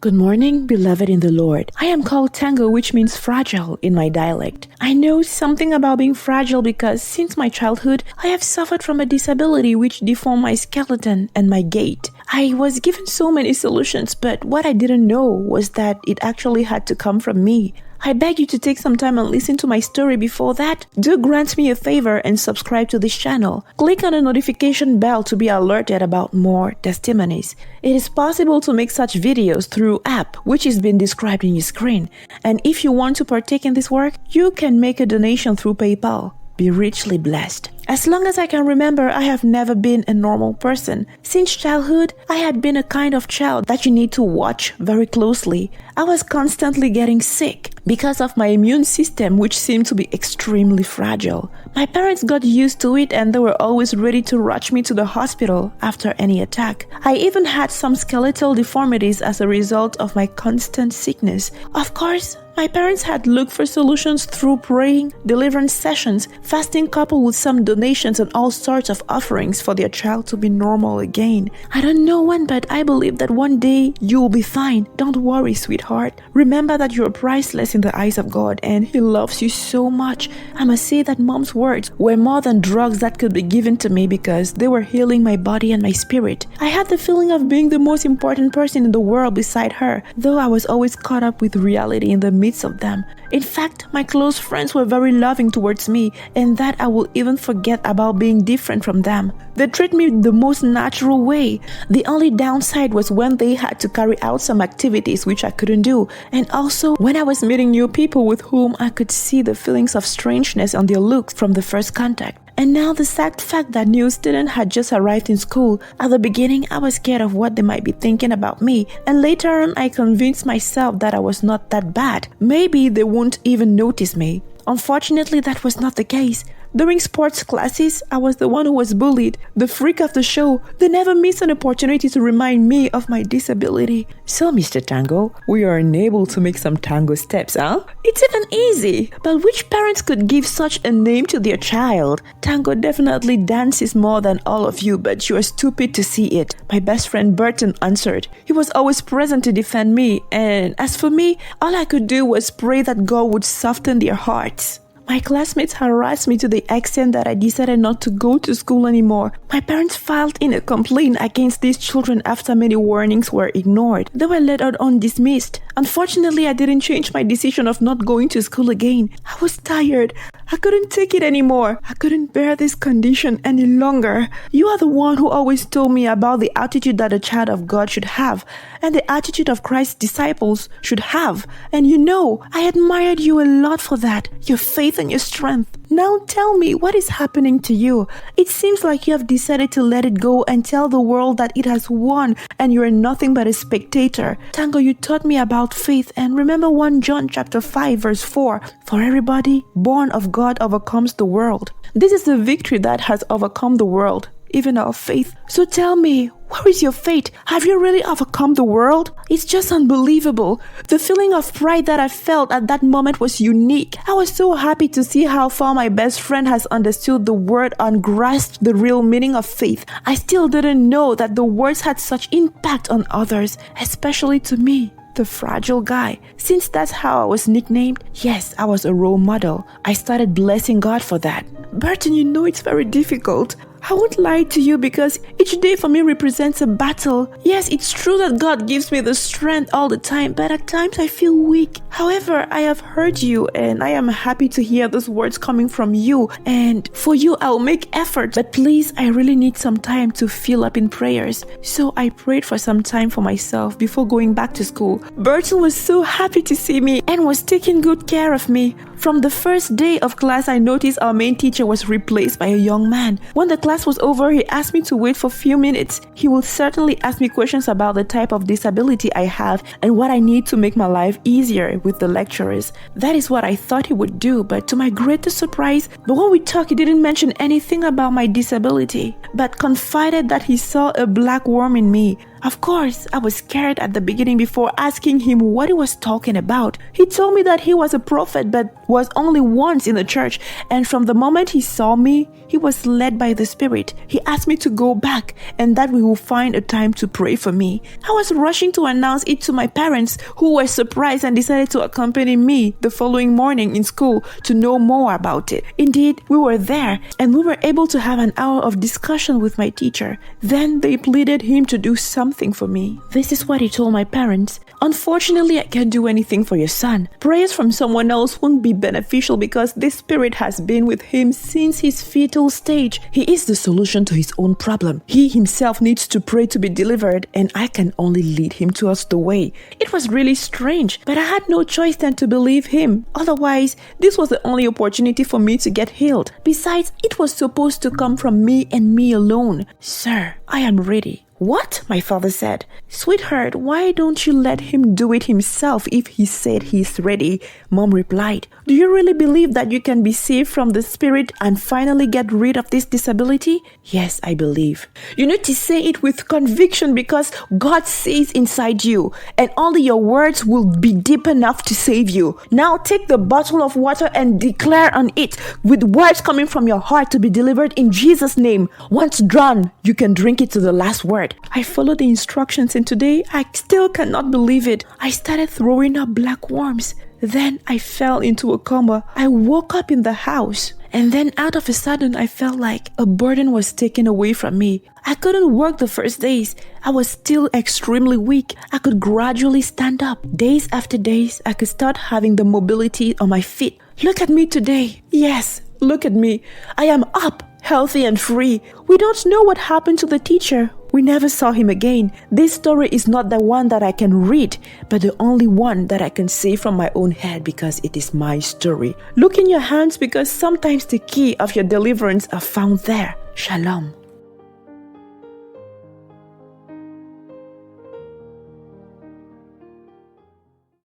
Good morning, beloved in the Lord. I am called Tango, which means fragile in my dialect. I know something about being fragile because since my childhood, I have suffered from a disability which deformed my skeleton and my gait. I was given so many solutions, but what I didn't know was that it actually had to come from me. I beg you to take some time and listen to my story. Before that, do grant me a favor and subscribe to this channel. Click on the notification bell to be alerted about more testimonies. It is possible to make such videos through app, which is being described in your screen. And if you want to partake in this work, you can make a donation through PayPal. Be richly blessed. As long as I can remember, I have never been a normal person. Since childhood, I had been a kind of child that you need to watch very closely. I was constantly getting sick because of my immune system, which seemed to be extremely fragile. My parents got used to it and they were always ready to rush me to the hospital after any attack. I even had some skeletal deformities as a result of my constant sickness. Of course, my parents had looked for solutions through praying, deliverance sessions, fasting coupled with some donations and all sorts of offerings for their child to be normal again. I don't know when, but I believe that one day you will be fine. Don't worry, sweetheart. Remember that you're priceless in the eyes of God and He loves you so much. I must say that Mom's words were more than drugs that could be given to me because they were healing my body and my spirit. I had the feeling of being the most important person in the world beside her, though I was always caught up with reality in the midst of them. In fact, my close friends were very loving towards me, and that I will even forget about being different from them. They treat me the most natural way. The only downside was when they had to carry out some activities which I couldn't do, and also when I was meeting new people with whom I could see the feelings of strangeness on their looks from the first contact. And now the sad fact that new student had just arrived in school. At the beginning, I was scared of what they might be thinking about me. And later on, I convinced myself that I was not that bad. Maybe they won't even notice me. Unfortunately, that was not the case. During sports classes, I was the one who was bullied, the freak of the show. They never missed an opportunity to remind me of my disability. So, Mr. Tango, we are unable to make some tango steps, huh? It's even easy. But which parents could give such a name to their child? Tango definitely dances more than all of you, but you are stupid to see it. My best friend Burton answered. He was always present to defend me, and as for me, all I could do was pray that God would soften their hearts. My classmates harassed me to the extent that I decided not to go to school anymore. My parents filed in a complaint against these children after many warnings were ignored. They were later on dismissed. Unfortunately, I didn't change my decision of not going to school again. I was tired. I couldn't take it anymore. I couldn't bear this condition any longer. You are the one who always told me about the attitude that a child of God should have and the attitude of Christ's disciples should have. And you know, I admired you a lot for that, your faith and your strength. Now tell me, what is happening to you? It seems like you have decided to let it go and tell the world that it has won and you are nothing but a spectator. Tango, you taught me about faith, and remember 1 John chapter 5 verse 4. For everybody born of God overcomes the world. This is the victory that has overcome the world, even our faith. So tell me, where is your faith? Have you really overcome the world? It's just unbelievable. The feeling of pride that I felt at that moment was unique. I was so happy to see how far my best friend has understood the word and grasped the real meaning of faith. I still didn't know that the words had such impact on others, especially to me, the fragile guy. Since that's how I was nicknamed, yes, I was a role model. I started blessing God for that. Burton, you know it's very difficult. I won't lie to you because each day for me represents a battle. Yes, it's true that God gives me the strength all the time, but at times I feel weak. However, I have heard you and I am happy to hear those words coming from you. And for you, I'll make effort. But please, I really need some time to fill up in prayers. So I prayed for some time for myself before going back to school. Burton was so happy to see me and was taking good care of me. From the first day of class, I noticed our main teacher was replaced by a young man. When the class was over, he asked me to wait for a few minutes. He will certainly ask me questions about the type of disability I have and what I need to make my life easier with the lecturers. That is what I thought he would do, but to my greatest surprise, when we talked, he didn't mention anything about my disability, but confided that he saw a black worm in me. Of course, I was scared at the beginning before asking him what he was talking about. He told me that he was a prophet but was only once in the church, and from the moment he saw me, he was led by the Spirit. He asked me to go back and that we will find a time to pray for me. I was rushing to announce it to my parents, who were surprised and decided to accompany me the following morning in school to know more about it. Indeed, we were there and we were able to have an hour of discussion with my teacher. Then they pleaded him to do something for me. This is what he told my parents. Unfortunately, I can't do anything for your son. Prayers from someone else won't be beneficial because this spirit has been with him since his fetal stage. He is the solution to his own problem. He himself needs to pray to be delivered, and I can only lead him towards the way. It was really strange, but I had no choice than to believe him. Otherwise, this was the only opportunity for me to get healed. Besides, it was supposed to come from me and me alone. Sir, I am ready. What? My father said. Sweetheart, why don't you let him do it himself if he said he's ready? Mom replied. Do you really believe that you can be saved from the spirit and finally get rid of this disability? Yes, I believe. You need to say it with conviction because God sees inside you and only your words will be deep enough to save you. Now take the bottle of water and declare on it with words coming from your heart to be delivered in Jesus' name. Once drawn, you can drink it to the last word. I followed the instructions and today I still cannot believe it. I started throwing up black worms. Then I fell into a coma. I woke up in the house. And then out of a sudden, I felt like a burden was taken away from me. I couldn't work the first days. I was still extremely weak. I could gradually stand up. Days after days, I could start having the mobility on my feet. Look at me today. Yes, look at me. I am up, healthy and free. We don't know what happened to the teacher. We never saw him again. This story is not the one that I can read, but the only one that I can say from my own head because it is my story. Look in your hands because sometimes the key of your deliverance are found there. Shalom.